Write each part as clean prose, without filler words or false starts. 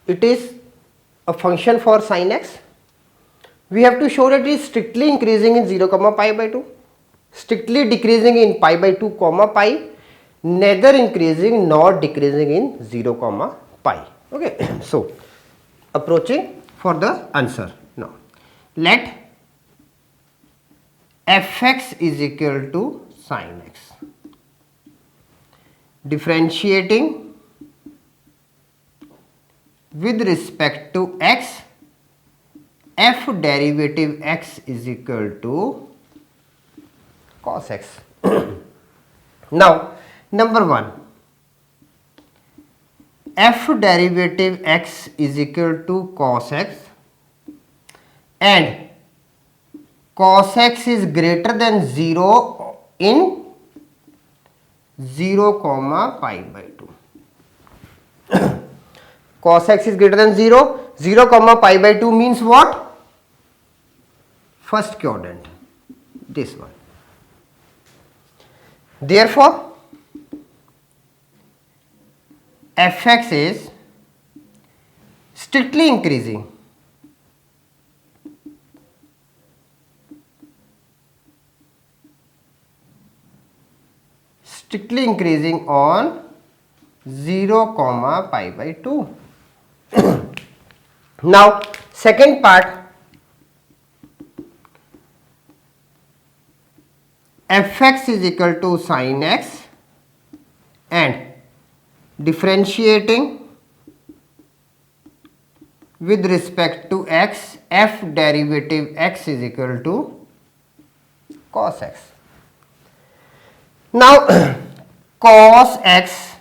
it is a function for sin x. We have to show that it is strictly increasing in 0 comma pi by 2, strictly decreasing in pi by 2 comma pi, neither increasing nor decreasing in 0 comma pi. Okay. So approaching for the answer. Now let fx is equal to sin x, differentiating with respect to x, f derivative x is equal to cos x. Now number 1, f derivative x is equal to cos x and cos x is greater than 0 in 0 comma pi by 2. Cos x is greater than 0, 0 comma pi by 2 means what? First quadrant, this one. Therefore, fx is strictly increasing on 0 comma pi by 2. Now second part, fx is equal to sin x and differentiating with respect to x, f derivative x is equal to cos x. Now cos x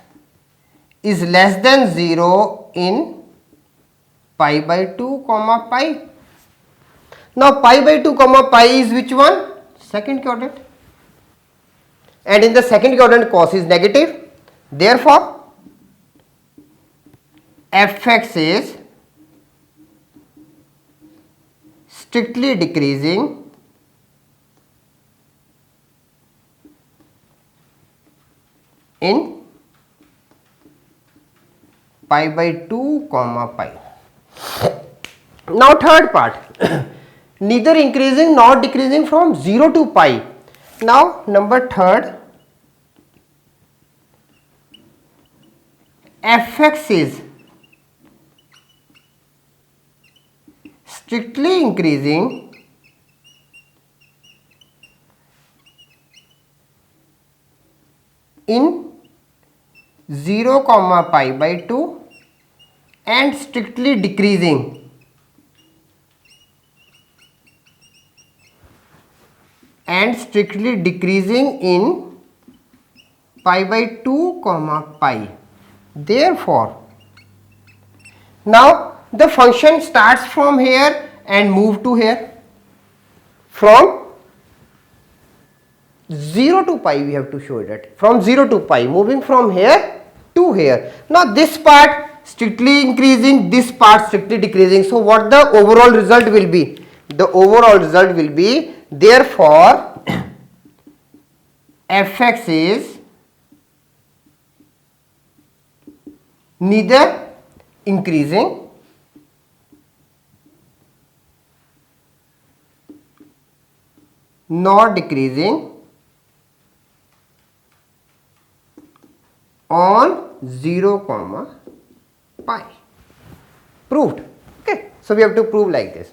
is less than 0 in pi by 2 comma pi. Now pi by 2 comma pi is which one? Second quadrant, and in the second quadrant cos is negative. Therefore fx is strictly decreasing in pi by 2 comma pi. Now third part, neither increasing nor decreasing from 0 to pi. Now number third, fx is strictly increasing in 0 comma pi by 2 and strictly decreasing in pi by 2 comma pi. Therefore, now the function starts from here and move to here. From 0 to pi we have to show that. From 0 to pi, moving from here to here. Now this part strictly increasing, this part strictly decreasing. So what the overall result will be? The overall result will be, therefore fx is neither increasing nor decreasing on 0 comma pi. Proved. Okay, so we have to prove like this.